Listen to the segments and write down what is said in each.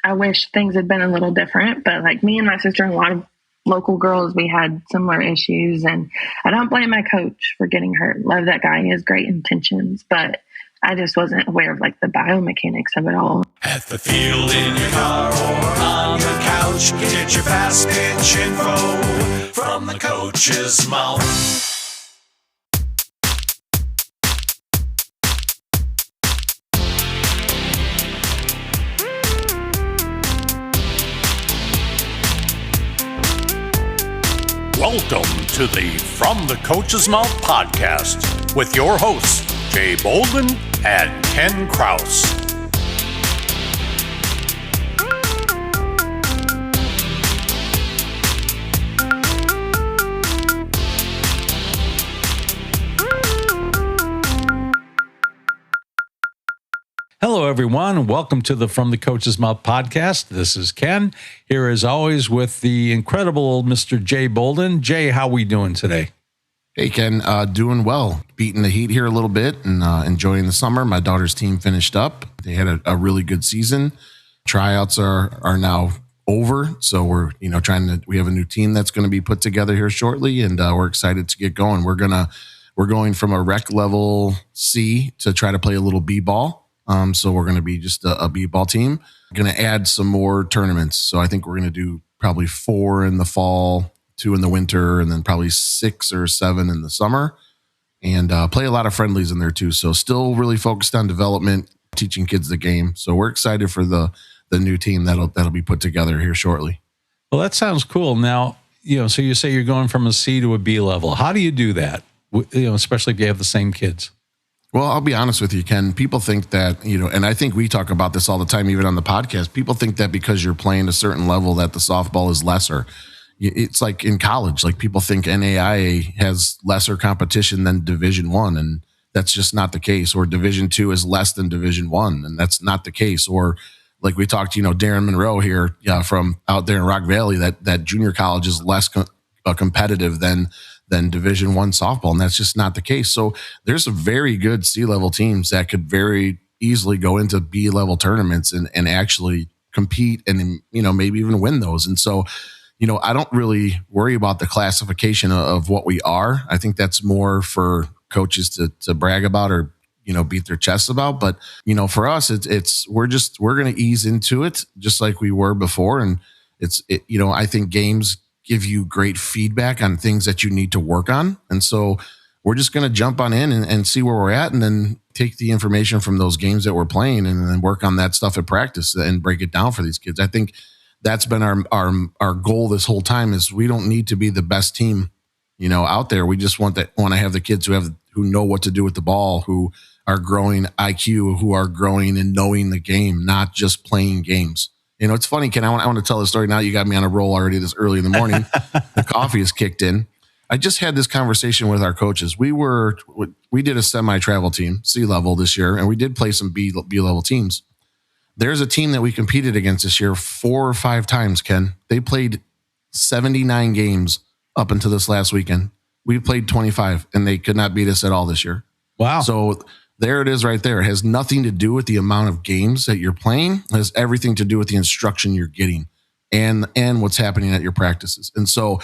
I wish things had been a little different, but like me and my sister and a lot of local girls, we had similar issues. And I don't blame my coach for getting hurt. Love that guy. He has great intentions, but I just wasn't aware of like the biomechanics of it all. At the field, in your car, or on the couch, get your fast pitch info from the coach's mouth. Welcome to the From the Coach's Mouth podcast with your hosts, Jay Bolden and Ken Kraus. Hello, everyone. Welcome to the From the Coach's Mouth podcast. This is Ken, here as always with the incredible Mr. Jay Bolden. Jay, how we doing today? Hey, Ken, doing well. Beating the heat here a little bit and enjoying the summer. My daughter's team finished up. They had a really good season. Tryouts are now over, so we're we have a new team that's going to be put together here shortly, and we're excited to get going. We're going from a rec level C to try to play a little B ball. So we're going to be just a B-ball team. Going to add some more tournaments. So I think we're going to do probably 4 in the fall, 2 in the winter, and then probably 6 or 7 in the summer. And play a lot of friendlies in there too. So still really focused on development, teaching kids the game. So we're excited for the new team that'll be put together here shortly. Well, that sounds cool. Now, so you say you're going from a C to a B level. How do you do that? Especially if you have the same kids. Well, I'll be honest with you, Ken. People think that, and I think we talk about this all the time, even on the podcast. People think that because you're playing a certain level that the softball is lesser. It's like in college, like people think NAIA has lesser competition than Division I, and that's just not the case. Or Division II is less than Division I, and that's not the case. Or like we talked, Darren Monroe here from out there in Rock Valley, that junior college is less competitive than Division I softball, and that's just not the case. So there's some very good C-level teams that could very easily go into B-level tournaments and actually compete and, maybe even win those. And so, I don't really worry about the classification of what we are. I think that's more for coaches to brag about or, beat their chests about. But, for us, we're going to ease into it just like we were before. And I think games give you great feedback on things that you need to work on. And so we're just going to jump on in and see where we're at, and then take the information from those games that we're playing and then work on that stuff at practice and break it down for these kids. I think that's been our goal this whole time, is we don't need to be the best team, out there. We just want to have the kids who know what to do with the ball, who are growing IQ, who are growing and knowing the game, not just playing games. It's funny, Ken. I want to tell the story now. You got me on a roll already this early in the morning. The coffee is kicked in. I just had this conversation with our coaches. We did a semi-travel team, C-level this year, and we did play some B-level teams. There's a team that we competed against this year 4 or 5 times, Ken. They played 79 games up until this last weekend. We played 25, and they could not beat us at all this year. Wow. So there it is right there. It has nothing to do with the amount of games that you're playing. It has everything to do with the instruction you're getting and what's happening at your practices. And so,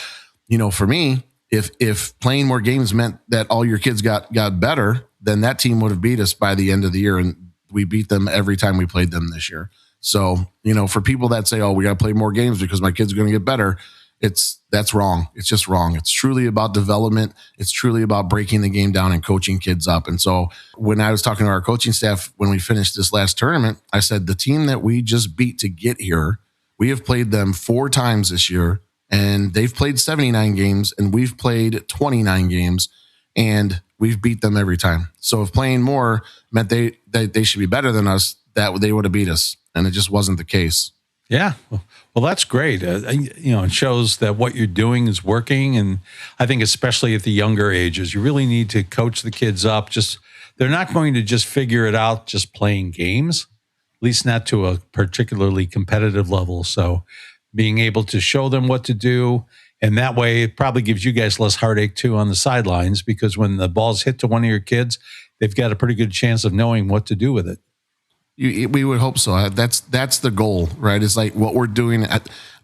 for me, if playing more games meant that all your kids got better, then that team would have beat us by the end of the year. And we beat them every time we played them this year. So, for people that say, oh, we got to play more games because my kids are going to get better, that's wrong. It's just wrong. It's truly about development. It's truly about breaking the game down and coaching kids up. And so when I was talking to our coaching staff, when we finished this last tournament, I said, the team that we just beat to get here, we have played them 4 times this year, and they've played 79 games and we've played 29 games, and we've beat them every time. So if playing more meant they should be better than us, that they would have beat us. And it just wasn't the case. Yeah. Well, that's great. It shows that what you're doing is working. And I think especially at the younger ages, you really need to coach the kids up. They're not going to just figure it out just playing games, at least not to a particularly competitive level. So being able to show them what to do, and that way it probably gives you guys less heartache too on the sidelines, because when the ball's hit to one of your kids, they've got a pretty good chance of knowing what to do with it. We would hope so. That's the goal, right? It's like what we're doing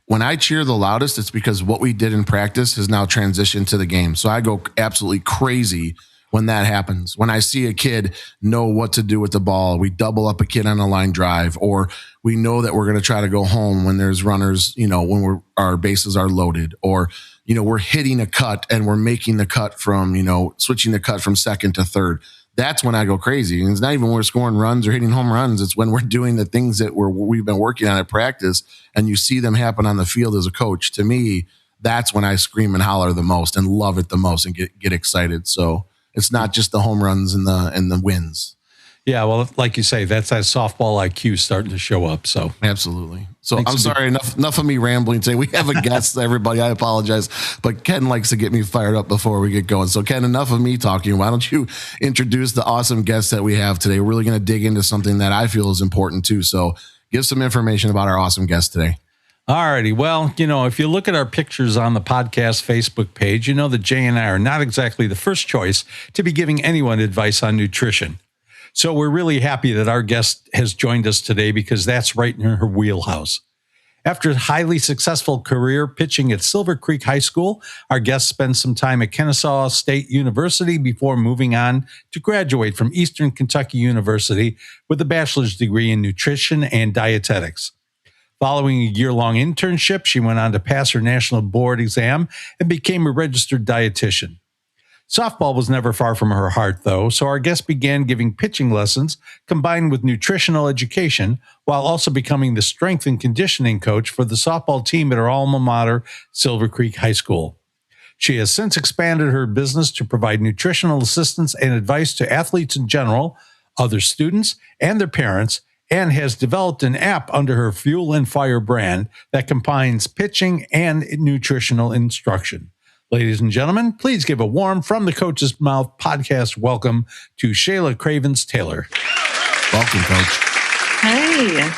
when I cheer the loudest, it's because what we did in practice has now transitioned to the game. So I go absolutely crazy when that happens. When I see a kid know what to do with the ball, we double up a kid on a line drive, or we know that we're going to try to go home when there's runners, when our bases are loaded, or, we're hitting a cut and we're making the cut from, switching the cut from second to third. That's when I go crazy. And it's not even when we're scoring runs or hitting home runs. It's when we're doing the things that we've been working on at practice, and you see them happen on the field as a coach. To me, that's when I scream and holler the most and love it the most and get excited. So it's not just the home runs and the wins. Yeah, well, like you say, that's that softball IQ starting to show up. So absolutely. So I'm sorry, enough of me rambling today. We have a guest, everybody. I apologize, but Ken likes to get me fired up before we get going. So Ken, enough of me talking. Why don't you introduce the awesome guest that we have today? We're really going to dig into something that I feel is important too. So give some information about our awesome guest today. All righty. Well, if you look at our pictures on the podcast Facebook page, you know that Jay and I are not exactly the first choice to be giving anyone advice on nutrition. So we're really happy that our guest has joined us today because that's right in her wheelhouse. After a highly successful career pitching at Silver Creek High School, our guest spent some time at Kennesaw State University before moving on to graduate from Eastern Kentucky University with a bachelor's degree in nutrition and dietetics. Following a year-long internship, she went on to pass her national board exam and became a registered dietitian. Softball was never far from her heart, though, so our guest began giving pitching lessons combined with nutritional education while also becoming the strength and conditioning coach for the softball team at her alma mater, Silver Creek High School. She has since expanded her business to provide nutritional assistance and advice to athletes in general, other students, and their parents, and has developed an app under her Fuel and Fire brand that combines pitching and nutritional instruction. Ladies and gentlemen, please give a warm From the Coach's Mouth podcast welcome to Shayla Cravens Taylor. Welcome, Coach. Hey.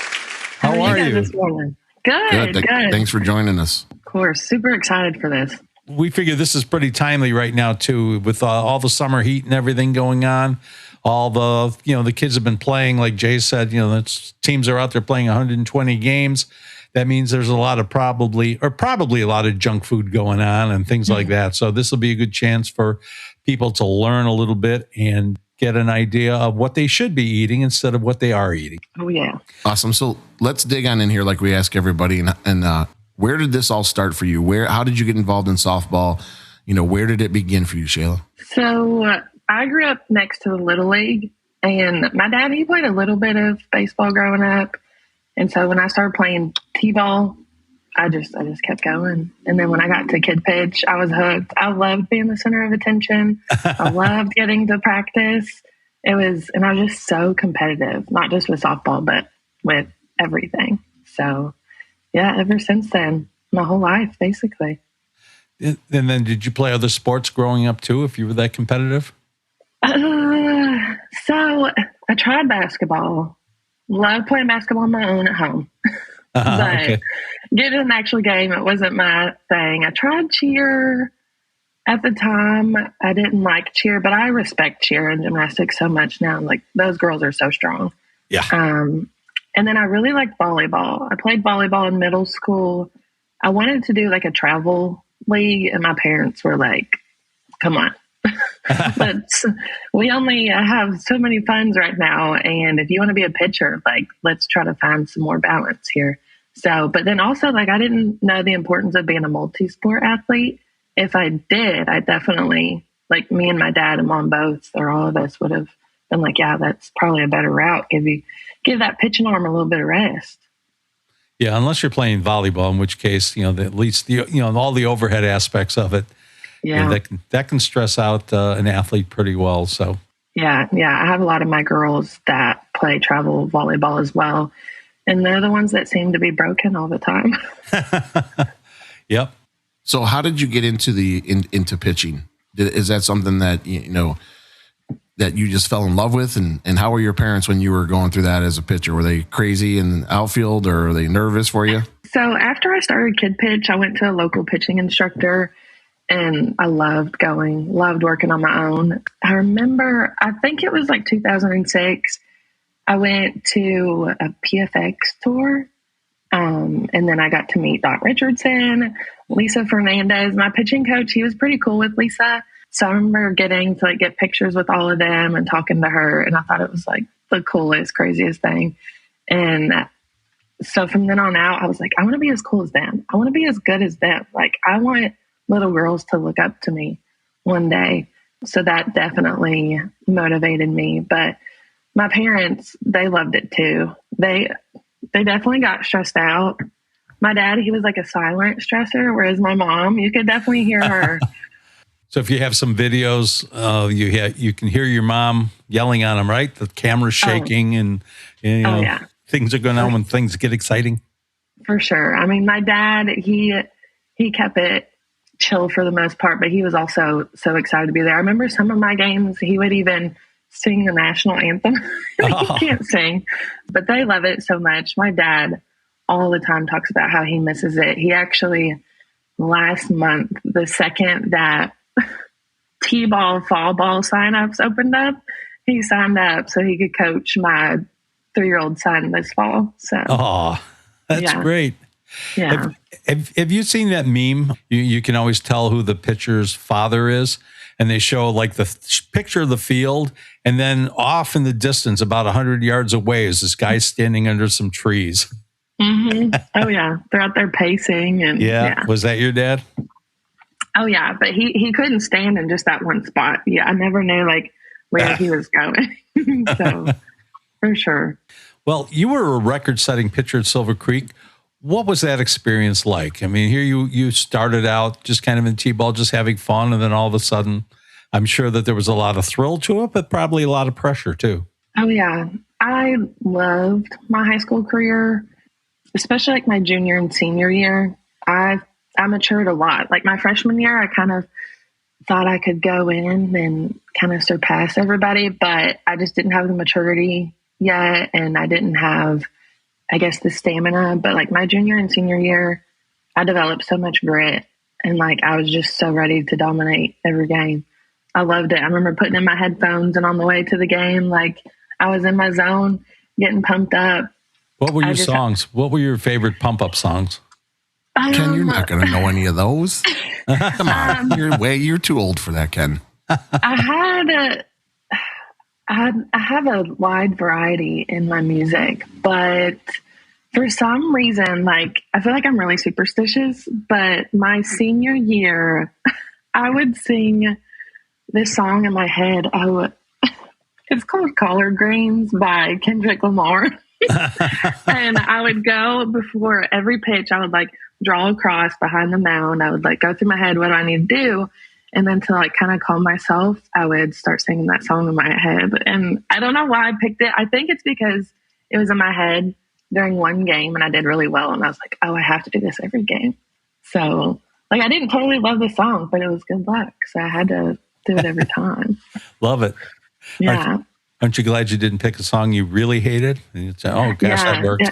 How are you? This morning? Good. Thanks for joining us. Of course. Super excited for this. We figure this is pretty timely right now, too, with all the summer heat and everything going on. All the kids have been playing, like Jay said, the teams are out there playing 120 games. That means there's probably a lot of junk food going on and things like that. So this will be a good chance for people to learn a little bit and get an idea of what they should be eating instead of what they are eating. Oh, yeah. Awesome. So let's dig on in here like we ask everybody. And where did this all start for you? How did you get involved in softball? Where did it begin for you, Shayla? So I grew up next to the Little League, and my dad, he played a little bit of baseball growing up. And so when I started playing T-ball, I just kept going. And then when I got to kid pitch, I was hooked. I loved being the center of attention. I loved getting to practice. And I was just so competitive, not just with softball, but with everything. So yeah, ever since then, my whole life, basically. And then did you play other sports growing up too, if you were that competitive? So I tried basketball. Loved playing basketball on my own at home. But getting an actual game, it wasn't my thing. I tried cheer at the time. I didn't like cheer, but I respect cheer and gymnastics so much now. Like, those girls are so strong. Yeah. And then I really liked volleyball. I played volleyball in middle school. I wanted to do like a travel league, and my parents were like, come on. But we only have so many funds right now. And if you want to be a pitcher, like, let's try to find some more balance here. So, but then also, like, I didn't know the importance of being a multi-sport athlete. If I did, I definitely, like, me and my dad and mom both, or all of us would have been like, yeah, that's probably a better route. Give that pitching arm a little bit of rest. Yeah, unless you're playing volleyball, in which case, at least all the overhead aspects of it. Yeah, that can stress out an athlete pretty well. So yeah. I have a lot of my girls that play travel volleyball as well, and they're the ones that seem to be broken all the time. Yep. So how did you get into into pitching? Is that something that that you just fell in love with? And how were your parents when you were going through that as a pitcher? Were they crazy in outfield, or were they nervous for you? So after I started kid pitch, I went to a local pitching instructor. And I loved working on my own. I remember, I think it was like 2006. I went to a PFX tour. And then I got to meet Doc Richardson, Lisa Fernandez, my pitching coach. He was pretty cool with Lisa. So I remember getting to like get pictures with all of them and talking to her. And I thought it was like the coolest, craziest thing. And so from then on out, I was like, I want to be as cool as them. I want to be as good as them. Like, I want little girls to look up to me one day. So that definitely motivated me. But my parents, they loved it too. They definitely got stressed out. My dad, he was like a silent stressor, whereas my mom, you could definitely hear her. So if you have some videos, you can hear your mom yelling on them, right? The camera's shaking and you know, yeah. Things are going on when things get exciting. For sure. I mean, my dad, he kept it chill for the most part, but he was also so excited to be there. I remember some of my games, he would even sing the national anthem. He can't sing, but they love it so much. My dad all the time talks about how he misses it. He actually, last month, the second that T-ball, fall ball signups opened up, he signed up so he could coach my 3-year-old son this fall. So, that's great. Yeah. Have you seen that meme? You can always tell who the pitcher's father is, and they show like the picture of the field, and then off in the distance, about 100 yards away, is this guy standing under some trees. Mm-hmm. Oh yeah, they're out there pacing, and yeah. Was that your dad? Oh yeah, but he couldn't stand in just that one spot. Yeah, I never knew like where he was going. So for sure. Well, you were a record-setting pitcher at Silver Creek. What was that experience like? I mean, here you started out just kind of in T-ball, just having fun, and then all of a sudden, I'm sure that there was a lot of thrill to it, but probably a lot of pressure too. Oh yeah, I loved my high school career, especially like my junior and senior year. I matured a lot. Like my freshman year, I kind of thought I could go in and kind of surpass everybody, but I just didn't have the maturity yet, and I didn't have, I guess, the stamina. But like my junior and senior year, I developed so much grit, and like I was just so ready to dominate every game. I loved it. I remember putting in my headphones and on the way to the game, like I was in my zone, getting pumped up. What were your songs? What were your favorite pump up songs? Ken, you're not going to know any of those. Come on, you're too old for that, Ken. I have a wide variety in my music, but for some reason, like I feel like I'm really superstitious, but my senior year, I would sing this song in my head. It's called Collard Greens by Kendrick Lamar. And I would go before every pitch, I would like draw a cross behind the mound. I would like go through my head, what do I need to do? And then to like kind of calm myself, I would start singing that song in my head. And I don't know why I picked it. I think it's because it was in my head during one game and I did really well. And I was like, oh, I have to do this every game. So like, I didn't totally love the song, but it was good luck. So I had to do it every time. Love it. Yeah. Aren't you glad you didn't pick a song you really hated? And you'd say, oh, gosh, that worked.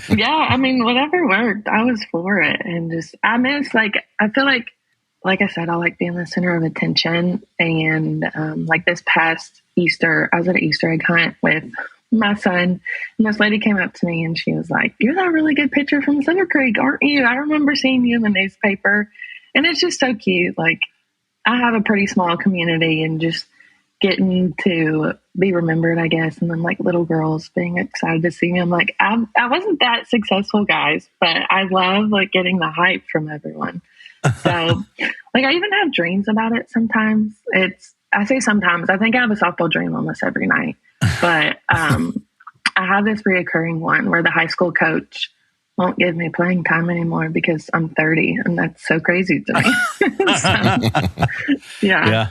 Yeah. I mean, whatever worked, I was for it. And just, I miss, like, I feel like I said, I like being the center of attention. And like this past Easter, I was at an Easter egg hunt with my son. And this lady came up to me and she was like, you're that really good pitcher from Silver Creek, aren't you? I remember seeing you in the newspaper. And it's just so cute. Like, I have a pretty small community and just getting to be remembered, I guess. And then like little girls being excited to see me. I'm like, I wasn't that successful, guys, but I love like getting the hype from everyone. So like I even have dreams about it sometimes. I say sometimes, I think I have a softball dream almost every night. But I have this reoccurring one where the high school coach won't give me playing time anymore because I'm 30, and that's so crazy to me. Yeah.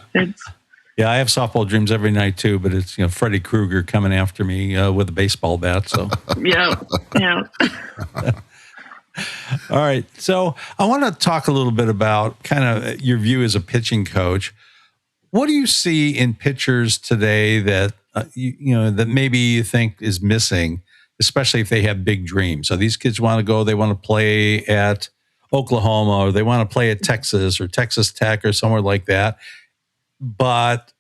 Yeah, I have softball dreams every night too, but it's, Freddy Krueger coming after me with a baseball bat. So yeah. All right. So I want to talk a little bit about kind of your view as a pitching coach. What do you see in pitchers today that that maybe you think is missing, especially if they have big dreams? So these kids want to go, they want to play at Oklahoma, or they want to play at Texas or Texas Tech or somewhere like that. But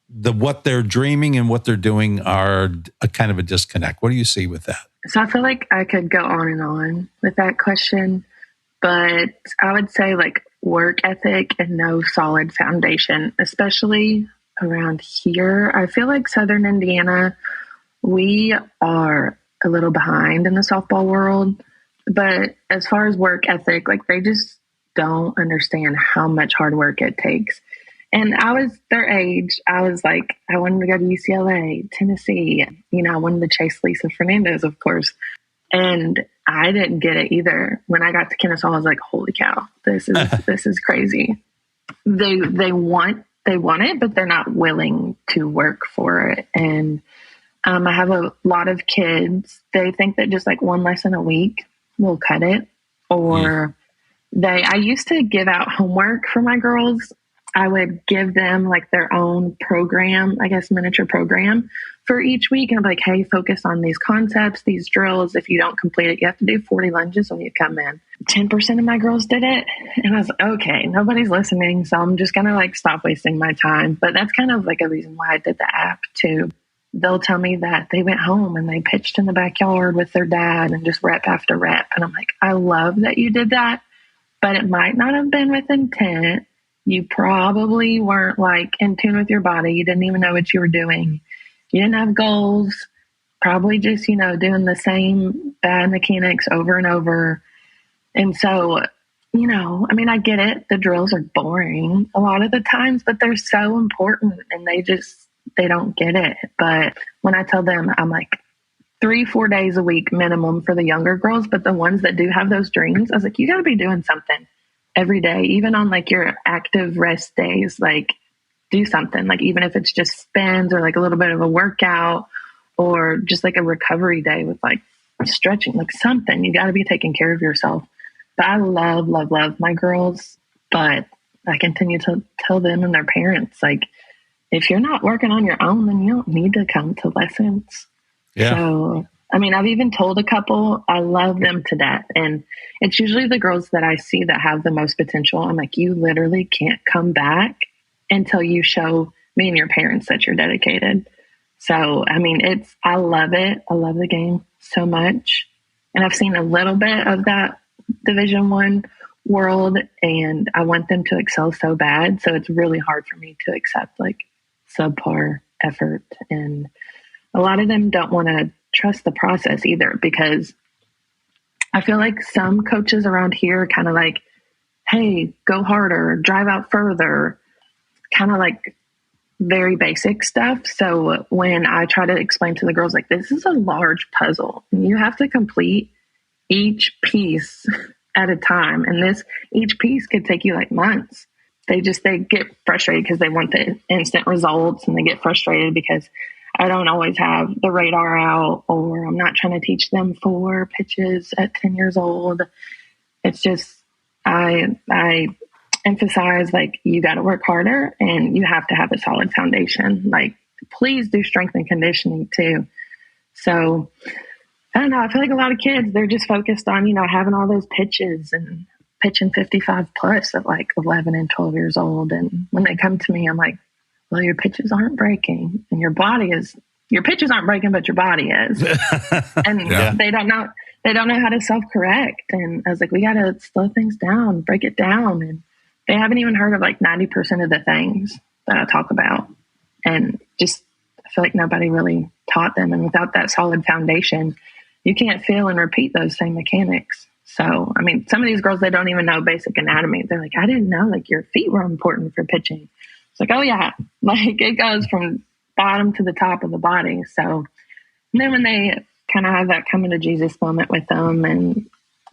what they're dreaming and what they're doing are a kind of a disconnect. What do you see with that? So I feel like I could go on and on with that question, but I would say like work ethic and no solid foundation, especially around here. I feel like Southern Indiana, we are a little behind in the softball world, but as far as work ethic, like they just don't understand how much hard work it takes. And I was their age. I was like, I wanted to go to UCLA, Tennessee. I wanted to chase Lisa Fernandez, of course. And I didn't get it either. When I got to Kennesaw, I was like, holy cow, this is crazy. They want it, but they're not willing to work for it. And I have a lot of kids. They think that just like one lesson a week will cut it. Or I used to give out homework for my girls. I would give them like their own program, I guess, miniature program for each week. And I'm like, hey, focus on these concepts, these drills. If you don't complete it, you have to do 40 lunges when you come in. 10% of my girls did it. And I was like, okay, nobody's listening. So I'm just going to like stop wasting my time. But that's kind of like a reason why I did the app too. They'll tell me that they went home and they pitched in the backyard with their dad and just rep after rep. And I'm like, I love that you did that, but it might not have been with intent. You probably weren't like in tune with your body. You didn't even know what you were doing. You didn't have goals, probably just, doing the same bad mechanics over and over. And so, I get it. The drills are boring a lot of the times, but they're so important and they don't get it. But when I tell them, I'm like 3-4 days a week minimum for the younger girls, but the ones that do have those dreams, I was like, you got to be doing something every day, even on like your active rest days, like do something, like even if it's just spins or like a little bit of a workout or just like a recovery day with like stretching, like something. You got to be taking care of yourself. But I love, love, love my girls, but I continue to tell them and their parents, like, if you're not working on your own, then you don't need to come to lessons. Yeah. So, I've even told a couple, I love them to death. And it's usually the girls that I see that have the most potential. I'm like, you literally can't come back until you show me and your parents that you're dedicated. So, I love it. I love the game so much. And I've seen a little bit of that Division I world, and I want them to excel so bad. So it's really hard for me to accept like subpar effort. And a lot of them don't want to trust the process either, because I feel like some coaches around here are kind of like, hey, go harder, drive out further, kind of like very basic stuff. So when I try to explain to the girls, like, this is a large puzzle and you have to complete each piece at a time. And each piece could take you like months. They get frustrated because they want the instant results, and they get frustrated because I don't always have the radar out, or I'm not trying to teach them 4 pitches at 10 years old. It's just, I emphasize, like, you got to work harder and you have to have a solid foundation. Like, please do strength and conditioning too. So I don't know. I feel like a lot of kids, they're just focused on, having all those pitches and pitching 55 plus at like 11 and 12 years old. And when they come to me, I'm like, well, your pitches aren't breaking, and your pitches aren't breaking, but your body is. And they don't know how to self-correct. And I was like, we got to slow things down, break it down. And they haven't even heard of like 90% of the things that I talk about. And just, I feel like nobody really taught them. And without that solid foundation, you can't feel and repeat those same mechanics. So, some of these girls, they don't even know basic anatomy. They're like, I didn't know like your feet were important for pitching. It's like, oh yeah, like it goes from bottom to the top of the body. So and then when they kind of have that coming to Jesus moment with them and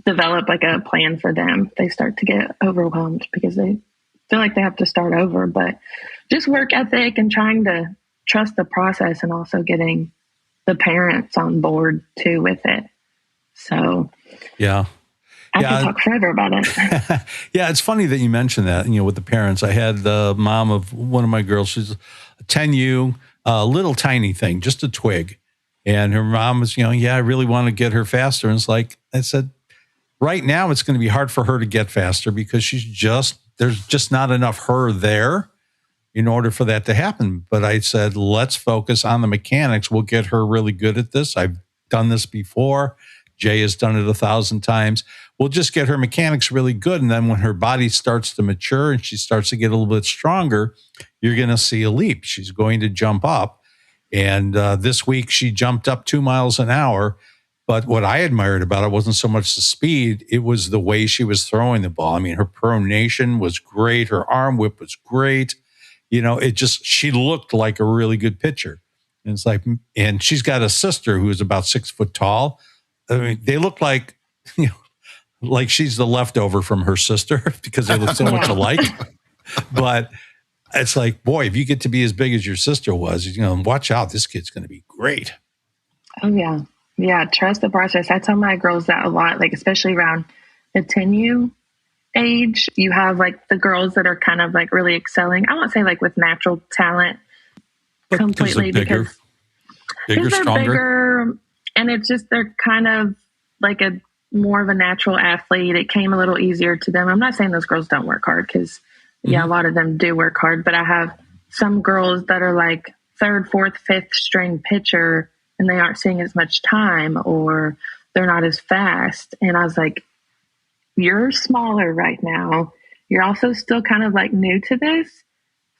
develop like a plan for them, they start to get overwhelmed because they feel like they have to start over. But just work ethic and trying to trust the process, and also getting the parents on board too with it. So yeah. I can talk forever about it. Yeah, it's funny that you mentioned that, with the parents. I had the mom of one of my girls. She's a 10U, a little tiny thing, just a twig. And her mom was, I really want to get her faster. And it's like, I said, right now it's going to be hard for her to get faster because there's just not enough her there. in order for that to happen. But I said, let's focus on the mechanics. We'll get her really good at this. I've done this before. Jay has done it 1,000 times. We'll just get her mechanics really good. And then when her body starts to mature and she starts to get a little bit stronger, you're going to see a leap. She's going to jump up. And this week she jumped up 2 miles an hour. But what I admired about it wasn't so much the speed, it was the way she was throwing the ball. I mean, her pronation was great. Her arm whip was great. She looked like a really good pitcher. And it's like, and she's got a sister who is about 6 foot tall. I mean, they look like, like she's the leftover from her sister because they look so much alike. But it's like, boy, if you get to be as big as your sister was, watch out, this kid's going to be great. Oh, yeah. Yeah, trust the process. I tell my girls that a lot, like especially around the 10U age. You have like the girls that are kind of like really excelling. I won't say like with natural talent but completely bigger, because they're stronger. Bigger, and it's just they're kind of like a more of a natural athlete. It came a little easier to them. I'm not saying those girls don't work hard because a lot of them do work hard, but I have some girls that are like third, fourth, fifth string pitcher and they aren't seeing as much time or they're not as fast. And I was like, you're smaller right now. You're also still kind of like new to this.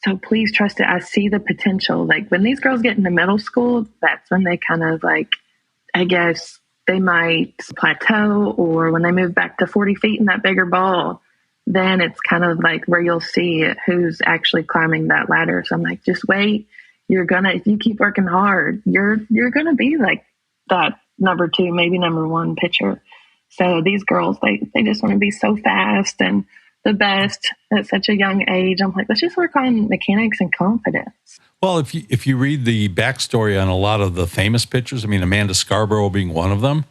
So please trust it. I see the potential. Like when these girls get into middle school, that's when they kind of like, I guess they might plateau, or when they move back to 40 feet in that bigger ball, then it's kind of like where you'll see who's actually climbing that ladder. So I'm like, just wait. If you keep working hard, you're going to be like that number 2, maybe number 1 pitcher. So these girls, they just want to be so fast and the best at such a young age. I'm like, let's just work on mechanics and confidence. Well, if you read the backstory on a lot of the famous pitchers, I mean, Amanda Scarborough being one of them,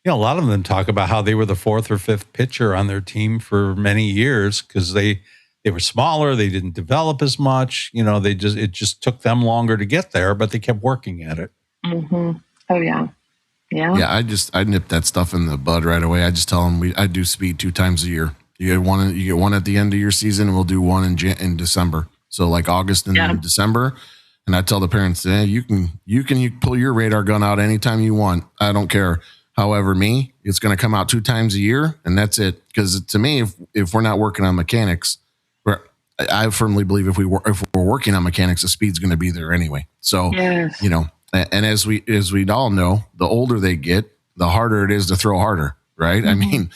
a lot of them talk about how they were the 4th or 5th pitcher on their team for many years because they were smaller. They didn't develop as much. It just took them longer to get there, but they kept working at it. Mm-hmm. Oh, yeah. Yeah. Yeah, I nip that stuff in the bud right away. I just tell them I do speed 2 times a year. You get one at the end of your season, and we'll do one in December. So like August and December. And I tell the parents, you can pull your radar gun out anytime you want. I don't care. However, it's going to come out 2 times a year, and that's it. Because to me, if we're not working on mechanics, I firmly believe if we're working on mechanics, the speed's going to be there anyway. So, yes. And as we all know, the older they get, the harder it is to throw harder, right? Mm-hmm. I mean,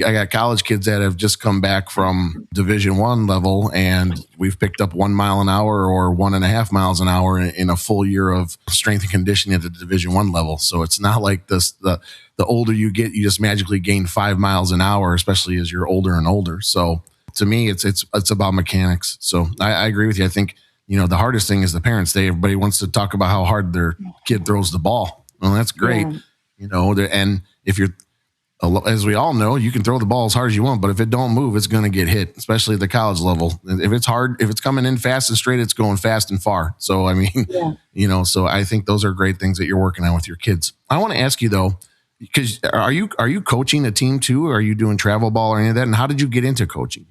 I got college kids that have just come back from Division I level, and we've picked up 1 mile an hour or 1.5 miles an hour in a full year of strength and conditioning at the Division I level. So it's not like this. The older you get, you just magically gain 5 miles an hour, especially as you're older and older. So to me, it's about mechanics. So I agree with you. I think, the hardest thing is the parents. Everybody wants to talk about how hard their kid throws the ball. Well, that's great. Yeah. And if you're, as we all know, you can throw the ball as hard as you want, but if it don't move, it's going to get hit, especially at the college level. If it's hard, if it's coming in fast and straight, it's going fast and far. So, I mean, so I think those are great things that you're working on with your kids. I want to ask you though, because are you coaching a team too? Or are you doing travel ball or any of that? And how did you get into coaching?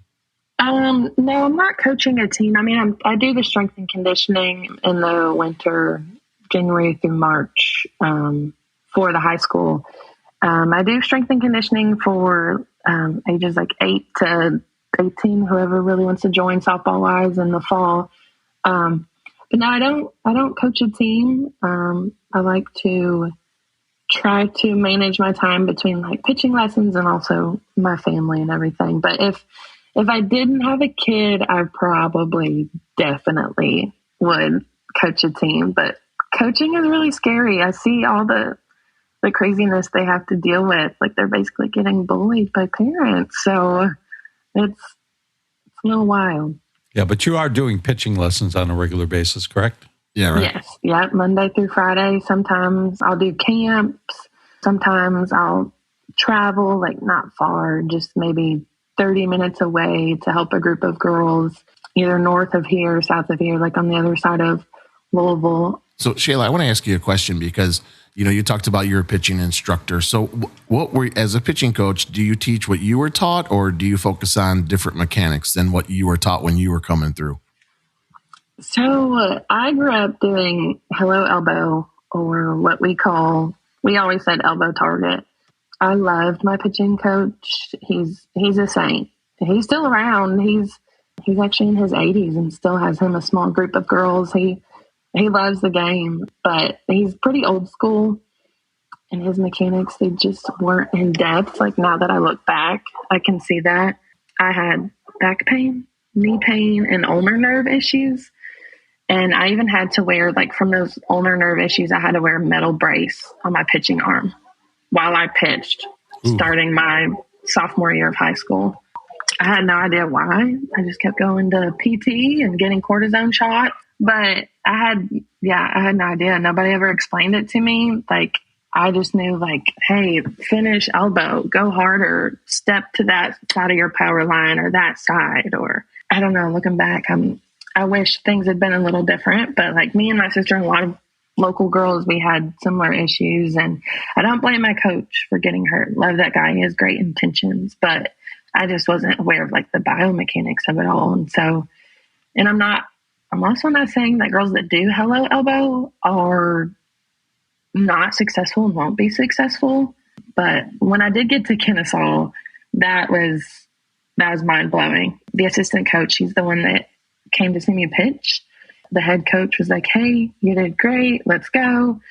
No, I'm not coaching a team. I mean, I do the strength and conditioning in the winter, January through March, for the high school. I do strength and conditioning for ages like 8 to 18, whoever really wants to join softball wise in the fall. But no, I don't coach a team. I like to try to manage my time between like pitching lessons and also my family and everything. But if I didn't have a kid, I probably definitely would coach a team. But coaching is really scary. I see all the craziness they have to deal with. Like they're basically getting bullied by parents. So it's a little wild. Yeah, but you are doing pitching lessons on a regular basis, correct? Yeah, right. Yes. Yeah, Monday through Friday. Sometimes I'll do camps. Sometimes I'll travel, like not far, just maybe 30 minutes away to help a group of girls either north of here or south of here, like on the other side of Louisville. So Shayla, I want to ask you a question because, you talked about you're a pitching instructor. So as a pitching coach, do you teach what you were taught or do you focus on different mechanics than what you were taught when you were coming through? I grew up doing hello elbow, or what we always said elbow target. I loved my pitching coach. He's a saint. He's still around. He's actually in his 80s and still has him a small group of girls. He loves the game, but he's pretty old school, and his mechanics, they just weren't in depth. Like, now that I look back, I can see that. I had back pain, knee pain, and ulnar nerve issues. And I even had to wear, like, from those ulnar nerve issues, I had to wear a metal brace on my pitching arm while I pitched, starting my sophomore year of high school. I had no idea why. I just kept going to PT and getting cortisone shot. But I had no idea. Nobody ever explained it to me. Like, I just knew, like, hey, finish elbow, go harder, step to that side of your power line or that side. Or, I don't know, looking back, I wish things had been a little different. But, like, me and my sister and a lot of local girls, we had similar issues. And I don't blame my coach for getting hurt. Love that guy. He has great intentions. But I just wasn't aware of, like, the biomechanics of it all. And so, and I'm also not saying that girls that do hello elbow are not successful and won't be successful. But when I did get to Kennesaw, that was mind blowing. The assistant coach, he's the one that came to see me pitch. The head coach was like, hey, you did great. Let's go.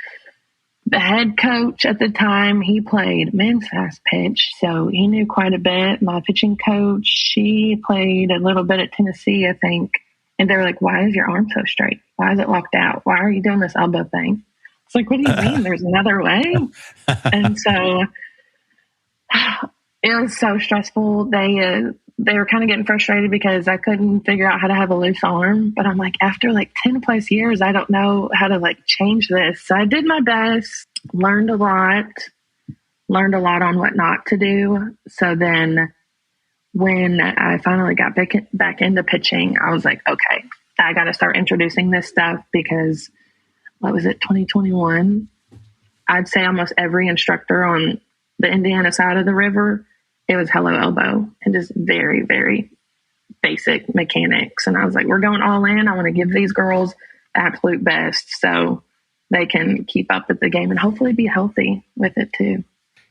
The head coach at the time, he played men's fast pitch, so he knew quite a bit. My pitching coach, she played a little bit at Tennessee, I think. And they were like, why is your arm so straight? Why is it locked out? Why are you doing this elbow thing? It's like, what do you mean? There's another way? And so it was so stressful. They were kind of getting frustrated because I couldn't figure out how to have a loose arm. But I'm like, after like 10 plus years, I don't know how to like change this. So I did my best, learned a lot on what not to do. So then when I finally got back into pitching, I was like, okay, I got to start introducing this stuff because, what was it, 2021? I'd say almost every instructor on the Indiana side of the river, it was hello elbow and just very, very basic mechanics. And I was like, we're going all in. I want to give these girls the absolute best so they can keep up with the game and hopefully be healthy with it too.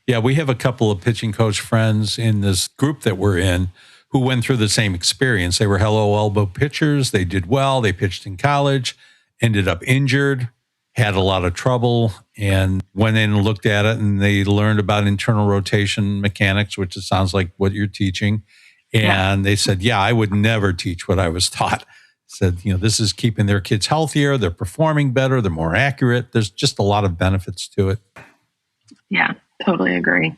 Yeah, we have a couple of pitching coach friends in this group that we're in who went through the same experience. They were hello elbow pitchers. They did well. They pitched in college, ended up injured, had a lot of trouble, and went in and looked at it, and they learned about internal rotation mechanics, which it sounds like what you're teaching. And they said, yeah, I would never teach what I was taught. Said, this is keeping their kids healthier. They're performing better. They're more accurate. There's just a lot of benefits to it. Yeah, totally agree.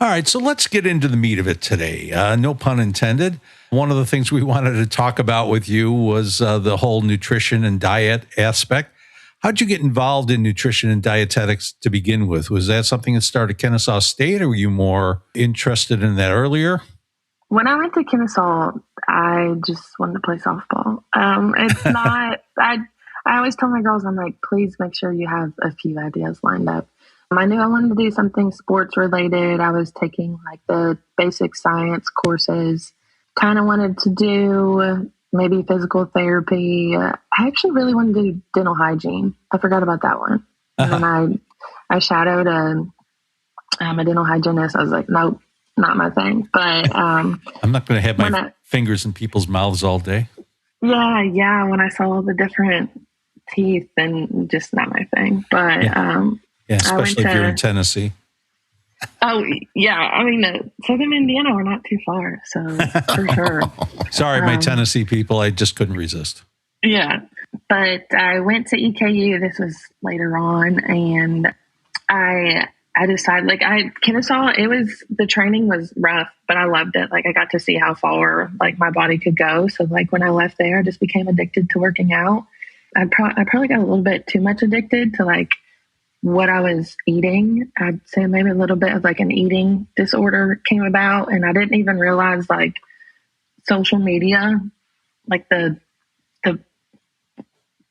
All right, so let's get into the meat of it today. No pun intended. One of the things we wanted to talk about with you was the whole nutrition and diet aspect. How'd you get involved in nutrition and dietetics to begin with? Was that something that started at Kennesaw State, or were you more interested in that earlier? When I went to Kennesaw, I just wanted to play softball. It's not, I always tell my girls, I'm like, please make sure you have a few ideas lined up. I knew I wanted to do something sports related. I was taking like the basic science courses, kind of wanted to do maybe physical therapy. I actually really wanted to do dental hygiene. I forgot about that one. And then I shadowed a dental hygienist. I was like, nope, not my thing. But I'm not going to have my fingers in people's mouths all day. Yeah. When I saw the different teeth, then just not my thing. But yeah, especially if you're in Tennessee. Oh, yeah. I mean, Southern Indiana, we're not too far. So for sure. Sorry, my Tennessee people, I just couldn't resist. Yeah. But I went to EKU. This was later on. And I decided, like, Kennesaw, the training was rough, but I loved it. Like, I got to see how far, like, my body could go. So, like, when I left there, I just became addicted to working out. I probably got a little bit too much addicted to, like, what I was eating. I'd say maybe a little bit of like an eating disorder came about, and I didn't even realize like social media, like the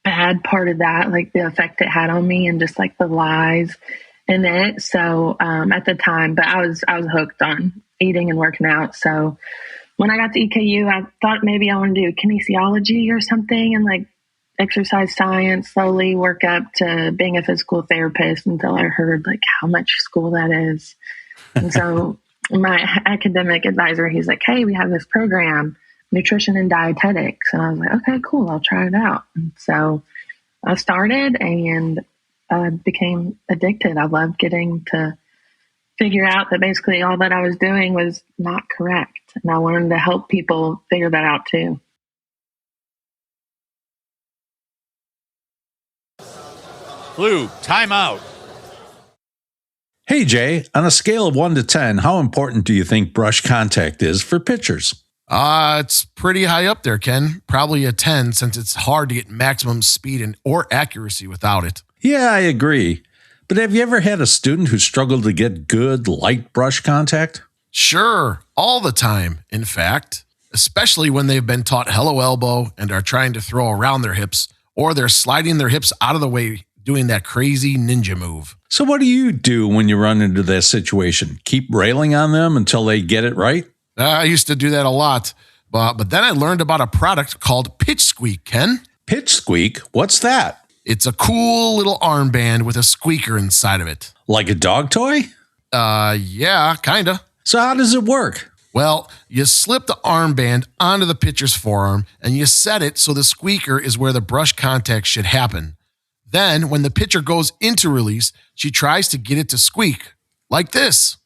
bad part of that, like the effect it had on me and just like the lies in it. So at the time, but I was hooked on eating and working out. So when I got to EKU, I thought maybe I wanted to do kinesiology or something and like exercise science, slowly work up to being a physical therapist until I heard like how much school that is. And so my academic advisor, he's like, hey, we have this program, nutrition and dietetics. And I was like, okay, cool. I'll try it out. And so I started and became addicted. I loved getting to figure out that basically all that I was doing was not correct. And I wanted to help people figure that out too. Blue, timeout. Hey, Jay, on a scale of 1 to 10, how important do you think brush contact is for pitchers? It's pretty high up there, Ken. Probably a 10 since it's hard to get maximum speed or accuracy without it. Yeah, I agree. But have you ever had a student who struggled to get good, light brush contact? Sure, all the time, in fact, especially when they've been taught hello elbow and are trying to throw around their hips, or they're sliding their hips out of the way doing that crazy ninja move. So what do you do when you run into that situation? Keep railing on them until they get it right? I used to do that a lot, but then I learned about a product called Pitch Squeak, Ken. Pitch Squeak? What's that? It's a cool little armband with a squeaker inside of it. Like a dog toy? Yeah, kinda. So how does it work? Well, you slip the armband onto the pitcher's forearm and you set it so the squeaker is where the brush contact should happen. Then, when the pitcher goes into release, she tries to get it to squeak, like this.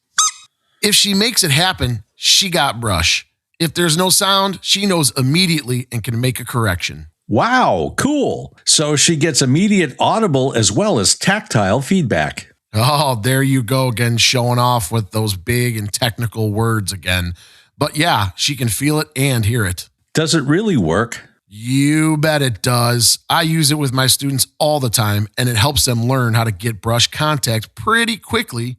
If she makes it happen, she got brush. If there's no sound, she knows immediately and can make a correction. Wow, cool. So she gets immediate audible as well as tactile feedback. Oh, there you go again, showing off with those big and technical words again. But yeah, she can feel it and hear it. Does it really work? You bet it does. I use it with my students all the time, and it helps them learn how to get brush contact pretty quickly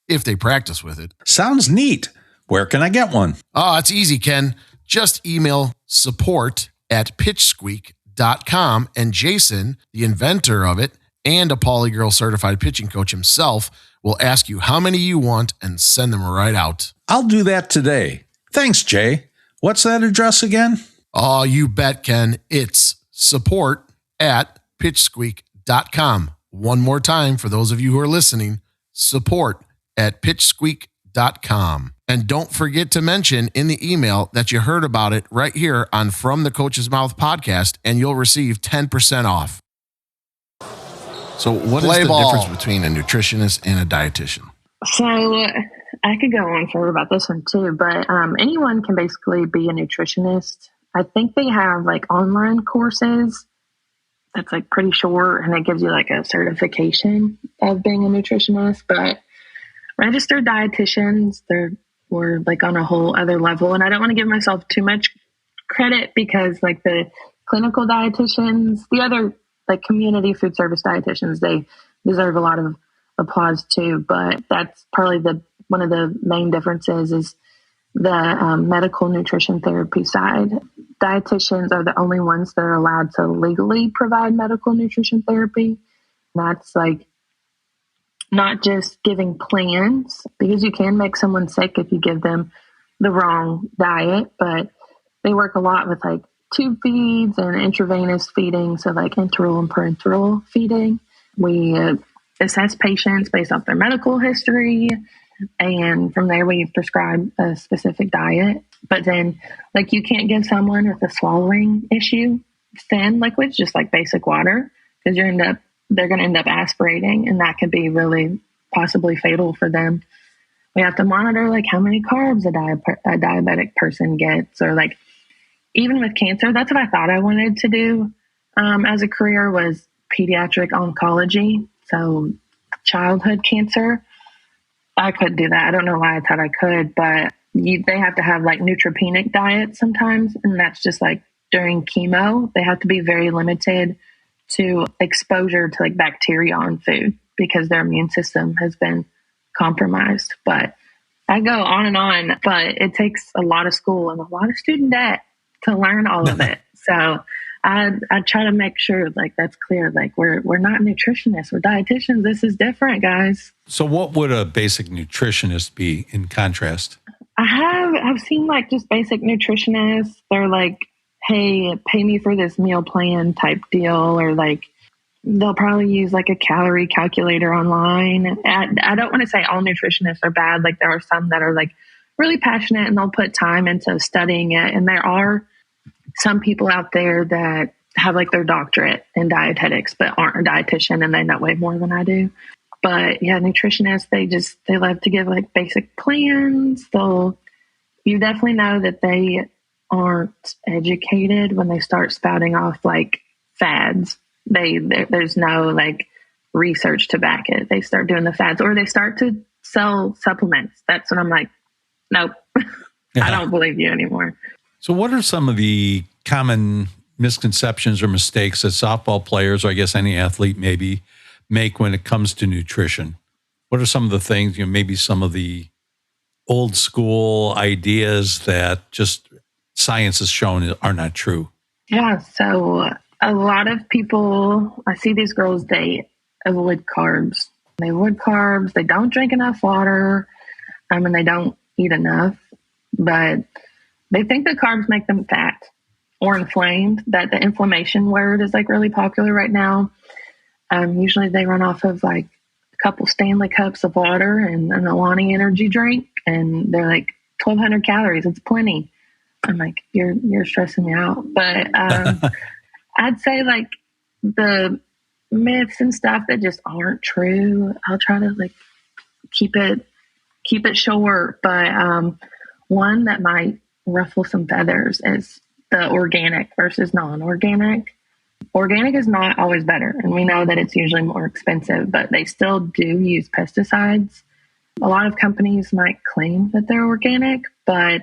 if they practice with it. Sounds neat. Where can I get one? Oh, it's easy, Ken. Just email support@pitchsqueak.com, and Jason, the inventor of it, and a Polygirl certified pitching coach himself, will ask you how many you want and send them right out. I'll do that today. Thanks, Jay. What's that address again? Oh, you bet, Ken. It's support@pitchsqueak.com. One more time for those of you who are listening, support@pitchsqueak.com. And don't forget to mention in the email that you heard about it right here on From the Coach's Mouth podcast, and you'll receive 10% off. So what is the difference between a nutritionist and a dietitian? So I could go on forever about this one too, but anyone can basically be a nutritionist. I think they have like online courses that's like pretty short, and it gives you like a certification of being a nutritionist. But registered dietitians, we're like on a whole other level. And I don't want to give myself too much credit because like the clinical dietitians, the other like community food service dietitians, they deserve a lot of applause too. But that's probably one of the main differences is the medical nutrition therapy side. Dietitians are the only ones that are allowed to legally provide medical nutrition therapy. That's like not just giving plans, because you can make someone sick if you give them the wrong diet, but they work a lot with like tube feeds and intravenous feeding, so like enteral and parenteral feeding. We assess patients based off their medical history, and from there we prescribe a specific diet. But then like you can't give someone with a swallowing issue thin liquids, just like basic water, because they're going to end up aspirating, and that could be really possibly fatal for them. We have to monitor like how many carbs a diabetic person gets, or like even with cancer. That's what I thought I wanted to do as a career, was pediatric oncology. So childhood cancer, I couldn't do that. I don't know why I thought I could, but they have to have like neutropenic diets sometimes. And that's just like during chemo, they have to be very limited to exposure to like bacteria on food because their immune system has been compromised. But I go on, but it takes a lot of school and a lot of student debt to learn all of it. So I try to make sure like that's clear. Like we're not nutritionists, we're dietitians. This is different, guys. So what would a basic nutritionist be in contrast? I've seen like just basic nutritionists. They're like pay me for this meal plan type deal, or like they'll probably use like a calorie calculator online. I don't want to say all nutritionists are bad. Like there are some that are like really passionate and they'll put time into studying it. And there are some people out there that have like their doctorate in dietetics, but aren't a dietitian, and they know way more than I do. But yeah, nutritionists, they love to give like basic plans. You definitely know that they aren't educated when they start spouting off like fads. There's no like research to back it. They start doing the fads, or they start to sell supplements. That's when I'm like, nope, I don't believe you anymore. So what are some of the common misconceptions or mistakes that softball players, or I guess any athlete maybe, make when it comes to nutrition? What are some of the things, maybe some of the old school ideas that just science has shown are not true? Yeah. So a lot of people, I see these girls, they avoid carbs. They avoid carbs. They don't drink enough water. And they don't eat enough, but they think that carbs make them fat or inflamed, that the inflammation word is like really popular right now. Usually they run off of like a couple Stanley cups of water and an Alani energy drink, and they're like 1,200 calories. It's plenty. I'm like, you're stressing me out. But I'd say like the myths and stuff that just aren't true, I'll try to like keep it short. But one that might ruffle some feathers is the organic versus non-organic. Organic is not always better, and we know that it's usually more expensive, but they still do use pesticides. A lot of companies might claim that they're organic, but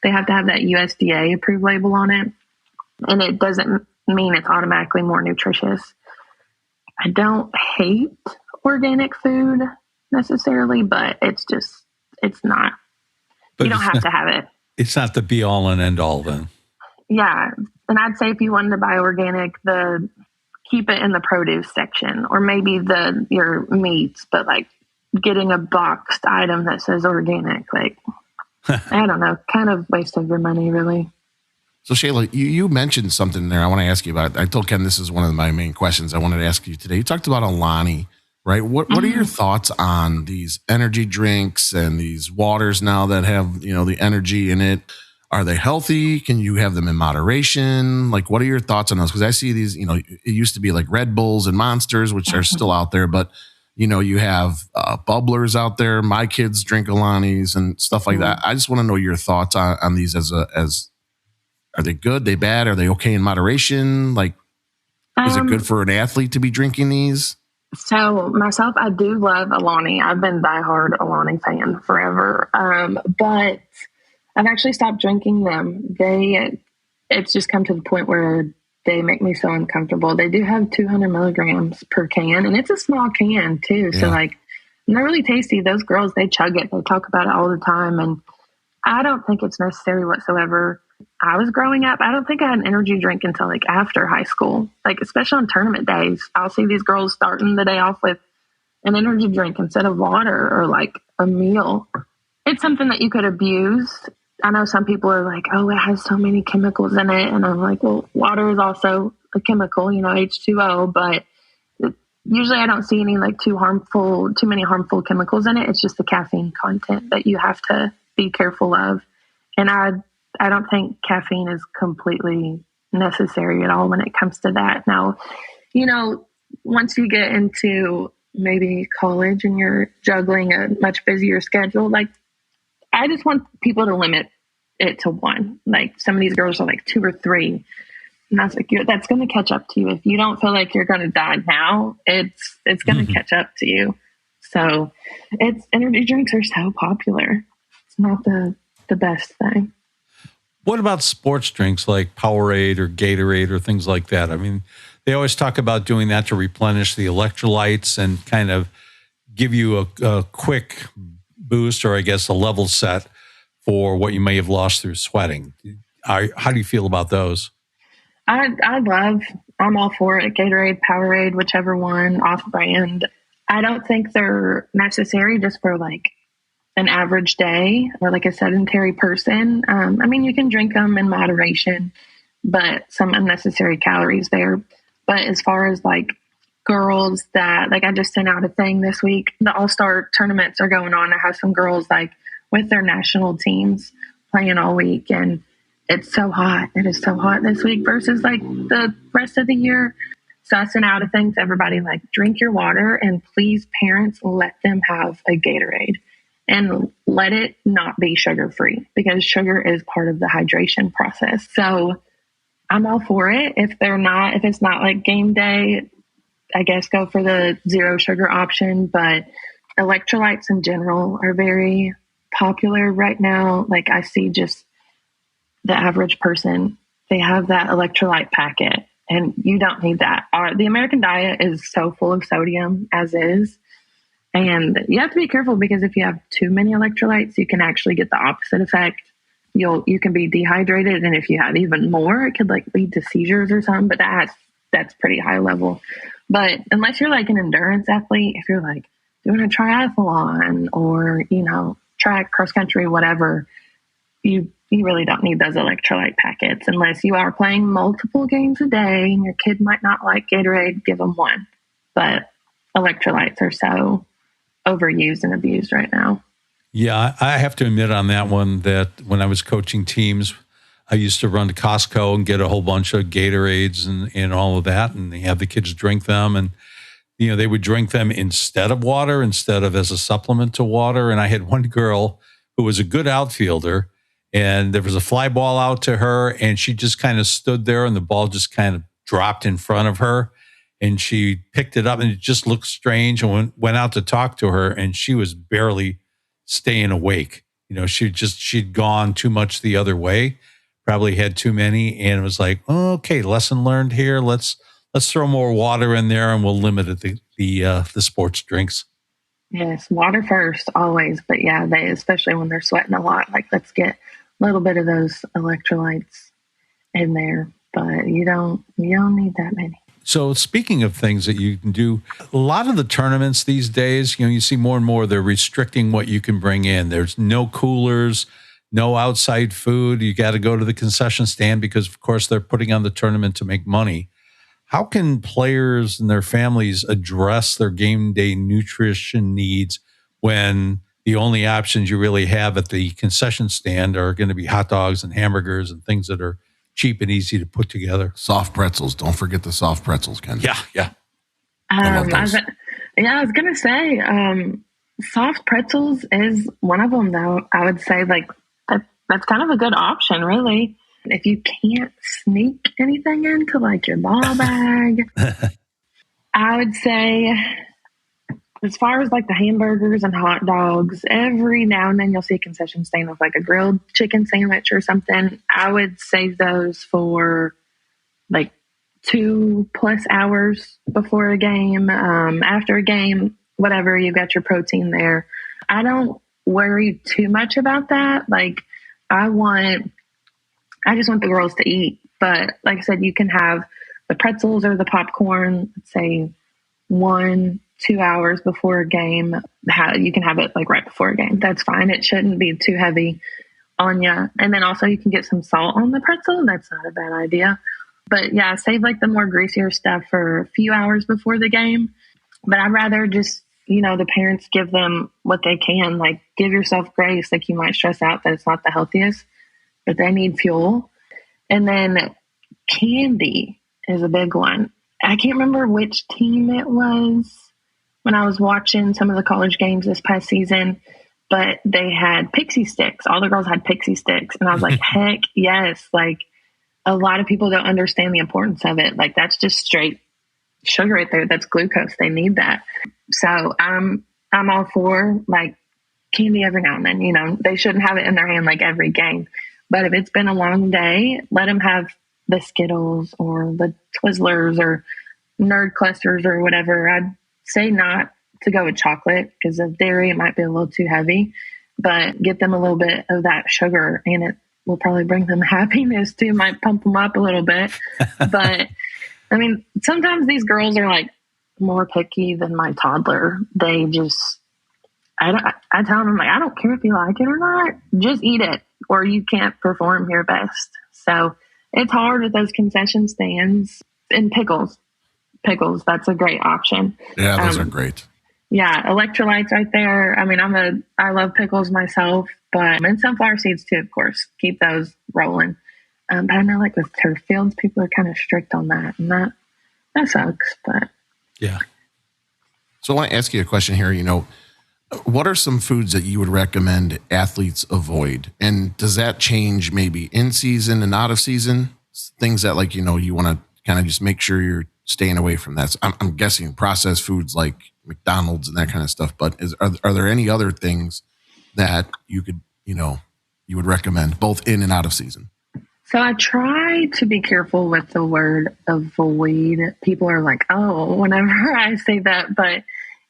they have to have that USDA approved label on it, and it doesn't mean it's automatically more nutritious. I don't hate organic food necessarily, but it's not. But you don't have to have it. It's not the be all and end all then. Yeah. And I'd say if you wanted to buy organic, keep it in the produce section, or maybe your meats, but like getting a boxed item that says organic, like, I don't know, kind of waste of your money, really. So Shayla, you mentioned something there I want to ask you about. I told Ken this is one of my main questions I wanted to ask you today. You talked about Alani, right? What are your thoughts on these energy drinks and these waters now that have, the energy in it? Are they healthy? Can you have them in moderation? Like, what are your thoughts on those? Because I see these, it used to be like Red Bulls and Monsters, which are still out there, but you have bubblers out there. My kids drink Alanis and stuff like that. I just want to know your thoughts on these as are they good? They bad? Are they okay in moderation? Like, is it good for an athlete to be drinking these? So myself, I do love Alani. I've been diehard Alani fan forever. But I've actually stopped drinking them. It's just come to the point where they make me so uncomfortable. They do have 200 milligrams per can, and it's a small can too. Yeah. So like, and they're really tasty. Those girls, they chug it. They talk about it all the time. And I don't think it's necessary whatsoever. I was growing up, I don't think I had an energy drink until like after high school, like especially on tournament days. I'll see these girls starting the day off with an energy drink instead of water or like a meal. It's something that you could abuse. I know some people are like, oh, it has so many chemicals in it. And I'm like, well, water is also a chemical, H2O, but usually I don't see any like too many harmful chemicals in it. It's just the caffeine content that you have to be careful of. And I don't think caffeine is completely necessary at all when it comes to that. Now, once you get into maybe college and you're juggling a much busier schedule, like I just want people to limit it to one. Like some of these girls are like 2 or 3. And I was like, that's going to catch up to you. If you don't feel like you're going to die now, it's going to catch up to you. So energy drinks are so popular. It's not the best thing. What about sports drinks like Powerade or Gatorade or things like that? I mean, they always talk about doing that to replenish the electrolytes and kind of give you a quick boost, or I guess a level set for what you may have lost through sweating. How do you feel about those? I'm all for it. Gatorade, Powerade, whichever one, off-brand. I don't think they're necessary just for like an average day or like a sedentary person. I mean, you can drink them in moderation, but some unnecessary calories there. But as far as like girls that, like I just sent out a thing this week, the All-Star tournaments are going on. I have some girls like with their national teams playing all week, and it's so hot. It is so hot this week versus like the rest of the year. So I sent out a thing to everybody like, drink your water, and please, parents, let them have a Gatorade and let it not be sugar free, because sugar is part of the hydration process. So I'm all for it. If it's not like game day, I guess go for the zero sugar option. But electrolytes in general are very popular right now. Like I see just the average person, they have that electrolyte packet, and you don't need that. The American diet is so full of sodium as is. And you have to be careful, because if you have too many electrolytes, you can actually get the opposite effect. You can be dehydrated, and if you have even more, it could like lead to seizures or something. But that's pretty high level. But unless you're like an endurance athlete, if you're like doing a triathlon or track, cross country, whatever, you really don't need those electrolyte packets unless you are playing multiple games a day and your kid might not like Gatorade. Give them one. But electrolytes are so overused and abused right now. Yeah, I have to admit on that one that when I was coaching teams, I used to run to Costco and get a whole bunch of Gatorades and all of that, and they have the kids drink them, and they would drink them instead of water, instead of as a supplement to water. And I had one girl who was a good outfielder, and there was a fly ball out to her, and she just kind of stood there, and the ball just kind of dropped in front of her. And she picked it up, and it just looked strange, and went out to talk to her, and she was barely staying awake. She'd gone too much the other way, probably had too many, and it was like, oh, okay, lesson learned here. Let's throw more water in there, and we'll limit it the sports drinks. Yes, water first, always. But yeah, especially when they're sweating a lot, like let's get a little bit of those electrolytes in there. But you don't need that many. So speaking of things that you can do, a lot of the tournaments these days, you see more and more, they're restricting what you can bring in. There's no coolers, no outside food. You got to go to the concession stand because, of course, they're putting on the tournament to make money. How can players and their families address their game day nutrition needs when the only options you really have at the concession stand are going to be hot dogs and hamburgers and things that are cheap and easy to put together? Soft pretzels. Don't forget the soft pretzels, Ken. Yeah. I was going to say, soft pretzels is one of them, though. I would say like that's kind of a good option, really. If you can't sneak anything into like your ball bag, I would say, as far as like the hamburgers and hot dogs, every now and then you'll see a concession stand with like a grilled chicken sandwich or something. I would save those for like 2+ hours before a game, after a game, whatever, you've got your protein there. I don't worry too much about that. Like I just want the girls to eat. But like I said, you can have the pretzels or the popcorn, let's say 1-2 hours before a game. You can have it like right before a game. That's fine. It shouldn't be too heavy on you. And then also you can get some salt on the pretzel. That's not a bad idea. But yeah, save like the more greasier stuff for a few hours before the game. But I'd rather just, the parents give them what they can. Like give yourself grace. Like you might stress out that it's not the healthiest, but they need fuel. And then candy is a big one. I can't remember which team it was when I was watching some of the college games this past season, but they had pixie sticks. All the girls had pixie sticks. And I was like, heck yes. Like a lot of people don't understand the importance of it. Like that's just straight sugar right there. That's glucose. They need that. So I'm all for like candy every now and then. They shouldn't have it in their hand like every game. But if it's been a long day, let them have the Skittles or the Twizzlers or Nerd Clusters or whatever. I'd say not to go with chocolate because of dairy, it might be a little too heavy. But get them a little bit of that sugar, and it will probably bring them happiness too. Might pump them up a little bit. But I mean, sometimes these girls are like more picky than my toddler. They just, I tell them, like, I don't care if you like it or not, just eat it or you can't perform your best. So it's hard with those concession stands. And pickles, that's a great option. Yeah, those are great. Yeah, electrolytes right there. I mean, I love pickles myself, but and sunflower seeds too, of course. Keep those rolling. But I know, like with turf fields, people are kind of strict on that, and that sucks. But Yeah. So I want to ask you a question here. What are some foods that you would recommend athletes avoid? And does that change maybe in season and out of season? Things that you want to kind of just make sure you're staying away from that. So I'm guessing processed foods like McDonald's and that kind of stuff. But are there any other things that you could, you would recommend both in and out of season? So I try to be careful with the word avoid. People are like, oh, whenever I say that, but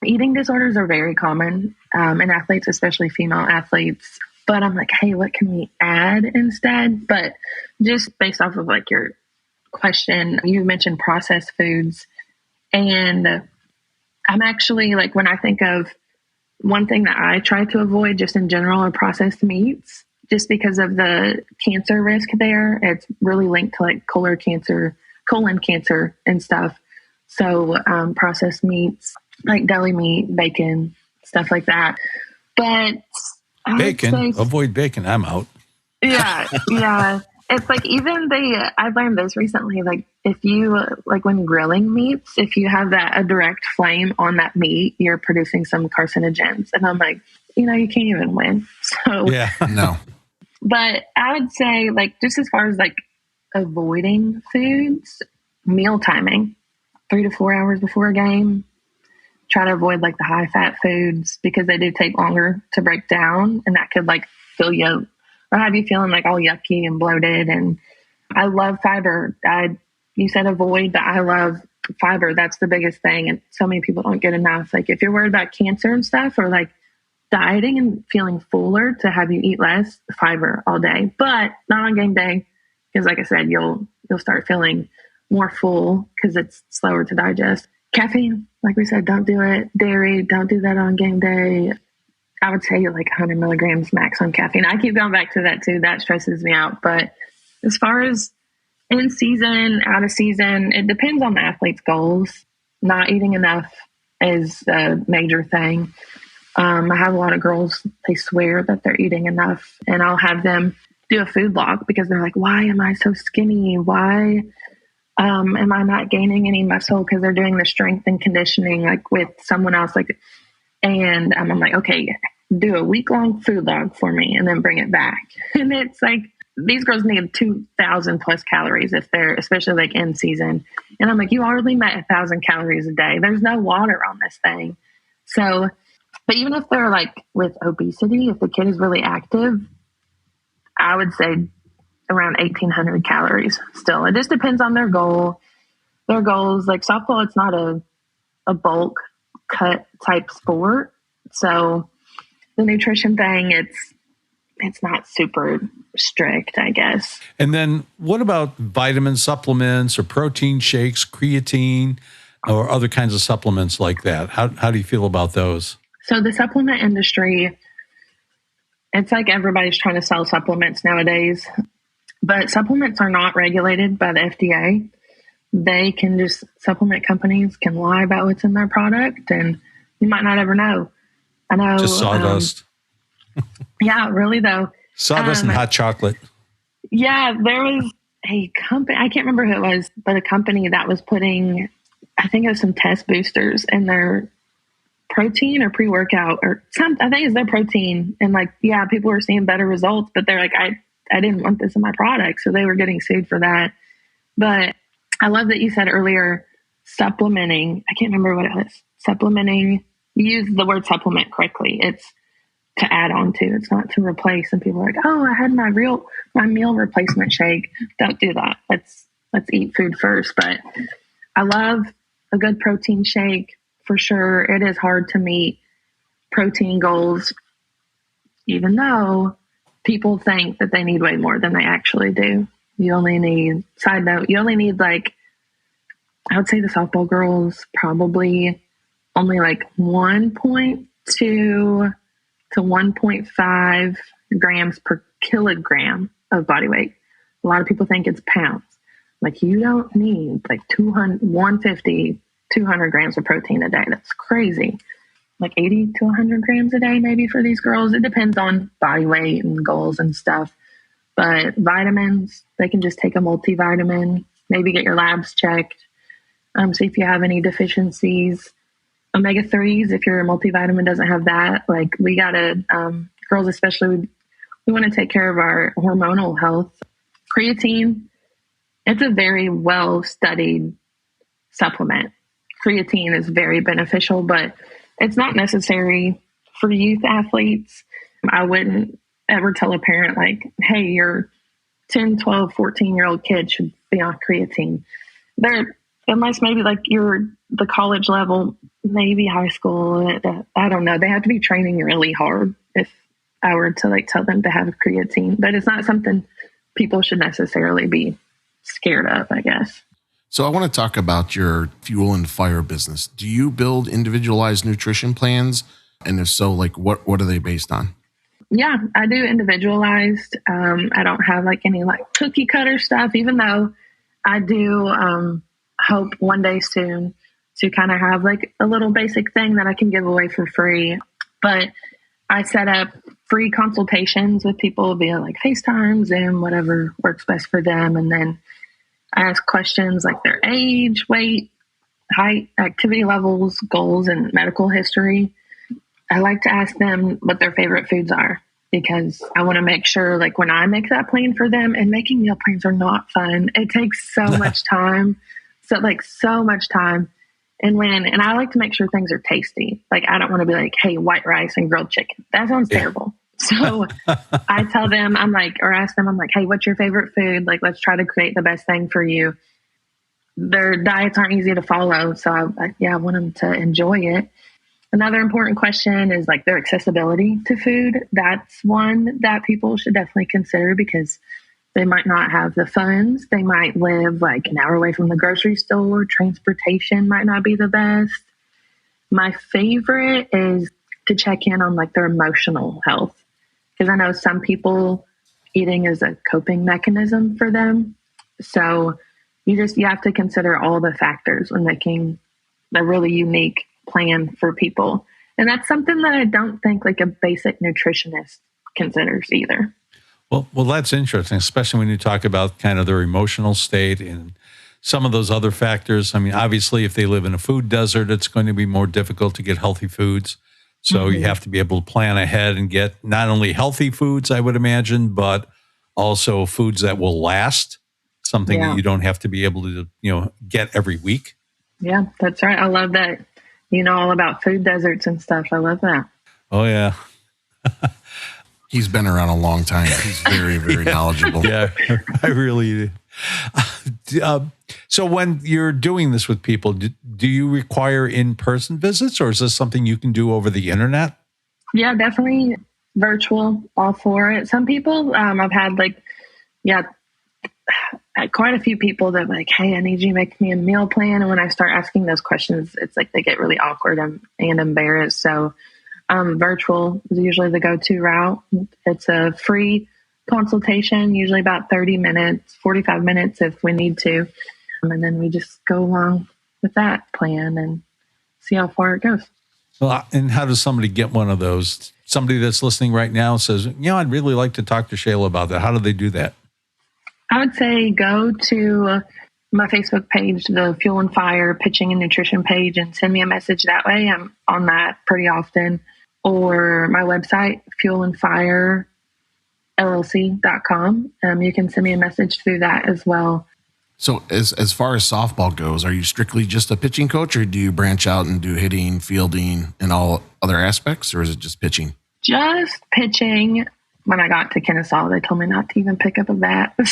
eating disorders are very common in athletes, especially female athletes. But I'm like, hey, what can we add instead? But just based off of like your question, you mentioned processed foods. And I'm actually like, when I think of one thing that I try to avoid just in general are processed meats, just because of the cancer risk there. It's really linked to like colon cancer and stuff. So processed meats like deli meat, bacon, stuff like that. But Bacon, avoid bacon. I'm out. Yeah. It's like even I learned this recently, like if you, like when grilling meats, if you have a direct flame on that meat, you're producing some carcinogens. And I'm like, you can't even win. So yeah, no. But I would say like, just as far as like avoiding foods, meal timing, 3 to 4 hours before a game, try to avoid like the high fat foods because they do take longer to break down, and that could like fill you or have you feeling like all yucky and bloated. And I love fiber. You said avoid, but I love fiber. That's the biggest thing. And so many people don't get enough. Like if you're worried about cancer and stuff, or like dieting and feeling fuller, to have you eat less fiber all day, but not on game day. Because like I said, you'll start feeling more full because it's slower to digest. Caffeine, like we said, don't do it. Dairy, don't do that on game day. I would say like 100 milligrams max on caffeine. I keep going back to that too. That stresses me out. But as far as in season, out of season, it depends on the athlete's goals. Not eating enough is a major thing. I have a lot of girls, they swear that they're eating enough, and I'll have them do a food log because they're like, why am I so skinny? Why am I not gaining any muscle? Because they're doing the strength and conditioning like with someone else. And I'm like, okay, do a week-long food log for me and then bring it back. And it's like, these girls need 2,000 plus calories if they're, especially like in season. And I'm like, you already met 1,000 calories a day. There's no water on this thing. So, but even if they're like with obesity, if the kid is really active, I would say around 1,800 calories still. It just depends on their goal. Their goals, like softball, it's not a bulk cut type sport. So the nutrition thing, it's not super strict, I guess. And then what about vitamin supplements or protein shakes, creatine, or other kinds of supplements like that? How do you feel about those? So the supplement industry, it's like everybody's trying to sell supplements nowadays, but supplements are not regulated by the FDA. Supplement companies can lie about what's in their product, and you might not ever know. I know. Just sawdust. Yeah, really though. Sawdust and hot chocolate. Yeah, there was a company, I can't remember who it was, but a company that was putting, I think it was some test boosters in their protein or pre-workout or something. I think it's their protein. And like, yeah, people were seeing better results, but they're like, I didn't want this in my product. So they were getting sued for that. But I love that you said earlier, supplementing. I can't remember what it was. Supplementing. You use the word supplement correctly. It's to add on to. It's not to replace. And people are like, oh, I had my meal replacement shake. Don't do that. Let's eat food first. But I love a good protein shake for sure. It is hard to meet protein goals, even though people think that they need way more than they actually do. You only need, side note, like, I would say the softball girls probably only like 1.2 to 1.5 grams per kilogram of body weight. A lot of people think it's pounds. Like, you don't need like 200, 150, 200 grams of protein a day. That's crazy. Like 80 to 100 grams a day, maybe, for these girls. It depends on body weight and goals and stuff. But vitamins, they can just take a multivitamin, maybe get your labs checked, see if you have any deficiencies. Omega-3s, if your multivitamin doesn't have that, like, we got to, girls especially, we want to take care of our hormonal health. Creatine, it's a very well-studied supplement. Creatine is very beneficial, but it's not necessary for youth athletes. I wouldn't ever tell a parent, like, hey, your 10, 12, 14-year-old kid should be on creatine. Unless maybe like you're the college level, maybe high school, I don't know. They have to be training really hard if I were to like tell them to have creatine, but it's not something people should necessarily be scared of, I guess. So I want to talk about your Fuel and Fire business. Do you build individualized nutrition plans? And if so, like what are they based on? Yeah, I do individualized. I don't have like any like cookie cutter stuff, even though I do hope one day soon to kind of have like a little basic thing that I can give away for free. But I set up free consultations with people via like FaceTime, Zoom, whatever works best for them. And then I ask questions like their age, weight, height, activity levels, goals, and medical history. I like to ask them what their favorite foods are, because I want to make sure, like, when I make that plan for them, and making meal plans are not fun. It takes so much time. So much time. And I like to make sure things are tasty. Like, I don't want to be like, hey, white rice and grilled chicken. That sounds terrible. So I tell them, ask them, I'm like, hey, what's your favorite food? Like, let's try to create the best thing for you. Their diets aren't easy to follow. So I want them to enjoy it. Another important question is like their accessibility to food. That's one that people should definitely consider, because they might not have the funds. They might live like an hour away from the grocery store. Transportation might not be the best. My favorite is to check in on like their emotional health, because I know some people, eating is a coping mechanism for them. So you have to consider all the factors when making a really unique plan for people. And that's something that I don't think like a basic nutritionist considers either. Well, that's interesting, especially when you talk about kind of their emotional state and some of those other factors. I mean, obviously, if they live in a food desert, it's going to be more difficult to get healthy foods. So you have to be able to plan ahead and get not only healthy foods, I would imagine, but also foods that will last, something that you don't have to be able to, get every week. Yeah, that's right. I love that. You know all about food deserts and stuff. I love that. Oh, yeah. He's been around a long time. He's very, very knowledgeable. Yeah, I really do. So when you're doing this with people, do you require in-person visits, or is this something you can do over the internet? Yeah, definitely virtual, all for it. Some people, I've had quite a few people that like, hey, I need you to make me a meal plan. And when I start asking those questions, it's like they get really awkward and embarrassed. So virtual is usually the go-to route. It's a free consultation, usually about 30 minutes, 45 minutes if we need to. And then we just go along with that plan and see how far it goes. Well, and how does somebody get one of those? Somebody that's listening right now says, I'd really like to talk to Shayla about that. How do they do that? I would say go to my Facebook page, the Fuel and Fire Pitching and Nutrition page, and send me a message that way. I'm on that pretty often. Or my website, fuelandfirellc.com. You can send me a message through that as well. So as far as softball goes, are you strictly just a pitching coach, or do you branch out and do hitting, fielding, and all other aspects, or is it just pitching? Just pitching. When I got to Kennesaw, they told me not to even pick up a bat. I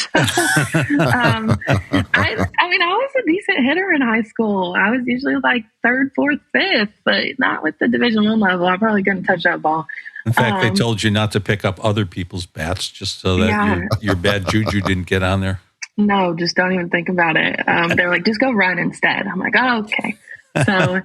was a decent hitter in high school. I was usually like third, fourth, fifth, but not with the Division I level. I probably couldn't touch that ball. In fact, they told you not to pick up other people's bats just so that your bad juju didn't get on there. No, just don't even think about it. They're like, just go run instead. I'm like, oh, okay. So,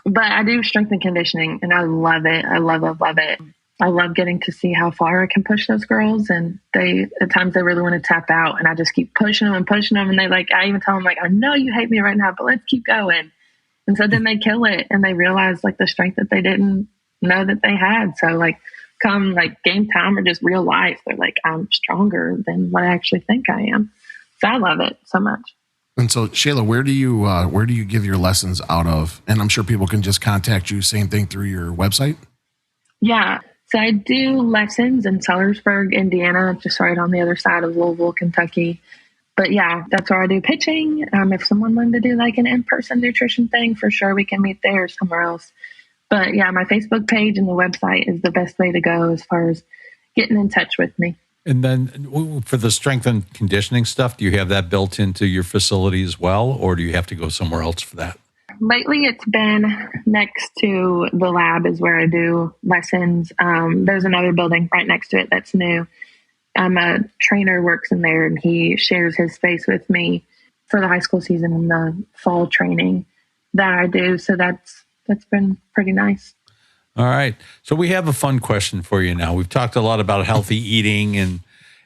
but I do strength and conditioning, and I love it. I love it. I love getting to see how far I can push those girls. And at times they really want to tap out, and I just keep pushing them and pushing them. And I even tell them like, I know you hate me right now, but let's keep going. And so then they kill it, and they realize like the strength that they didn't know that they had. So like come like game time or just real life, they're like, I'm stronger than what I actually think I am. So I love it so much. And so, Shayla, where do you give your lessons out of? And I'm sure people can just contact you, same thing, through your website. Yeah. So I do lessons in Sellersburg, Indiana, just right on the other side of Louisville, Kentucky. But yeah, that's where I do pitching. If someone wanted to do like an in-person nutrition thing, for sure we can meet there or somewhere else. But yeah, my Facebook page and the website is the best way to go as far as getting in touch with me. And then for the strength and conditioning stuff, do you have that built into your facility as well, or do you have to go somewhere else for that? Lately, it's been next to the lab is where I do lessons. There's another building right next to it that's new. A trainer works in there, and he shares his space with me for the high school season and the fall training that I do. So that's been pretty nice. All right. So we have a fun question for you now. We've talked a lot about healthy eating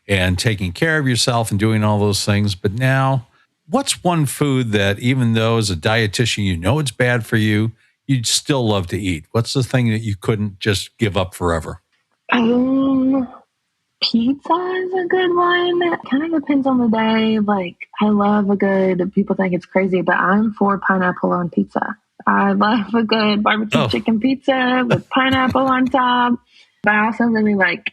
and taking care of yourself and doing all those things. But now, what's one food that even though as a dietitian, you know it's bad for you, you'd still love to eat? What's the thing that you couldn't just give up forever? Pizza is a good one. It kind of depends on the day. Like, I love people think it's crazy, but I'm for pineapple on pizza. I love a good barbecue chicken pizza with pineapple on top. But I also really like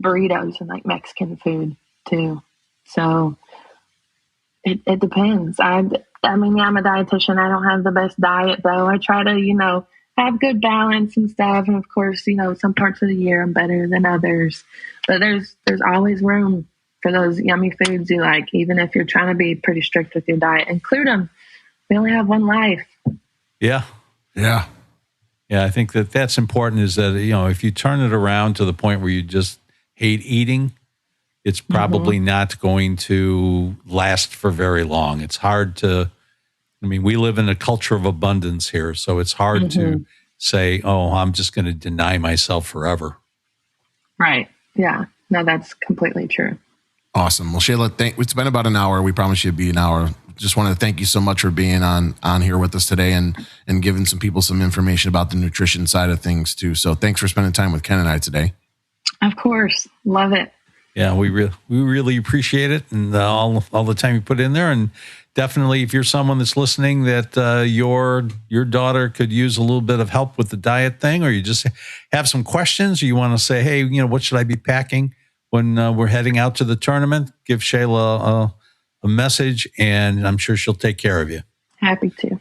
burritos and like Mexican food too. So it depends. I mean, I'm a dietitian. I don't have the best diet though. I try to, have good balance and stuff. And of course, some parts of the year I'm better than others. But there's always room for those yummy foods you like, even if you're trying to be pretty strict with your diet. Include them. We only have one life. Yeah. Yeah. Yeah, I think that's important is that, if you turn it around to the point where you just hate eating, it's probably not going to last for very long. It's hard we live in a culture of abundance here, so it's hard to say, I'm just going to deny myself forever. Right. Yeah. No, that's completely true. Awesome. Well, Shayla, it's been about an hour. We promised you it'd be an hour. Just want to thank you so much for being on here with us today and giving some people some information about the nutrition side of things too. So thanks for spending time with Ken and I today. Of course. Love it. Yeah, we really appreciate it and all the time you put in there. And definitely, if you're someone that's listening that your daughter could use a little bit of help with the diet thing, or you just have some questions, or you want to say, hey, what should I be packing when we're heading out to the tournament? Give Shayla a message, and I'm sure she'll take care of you. Happy to.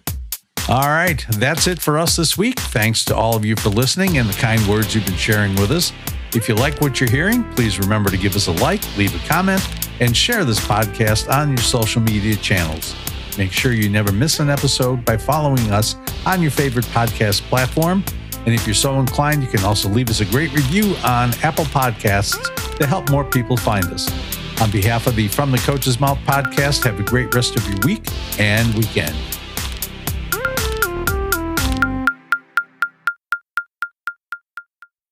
All right, that's it for us this week. Thanks to all of you for listening and the kind words you've been sharing with us. If you like what you're hearing, please remember to give us a like, leave a comment, and share this podcast on your social media channels. Make sure you never miss an episode by following us on your favorite podcast platform. And if you're so inclined, you can also leave us a great review on Apple Podcasts to help more people find us. On behalf of the From the Coach's Mouth podcast, have a great rest of your week and weekend.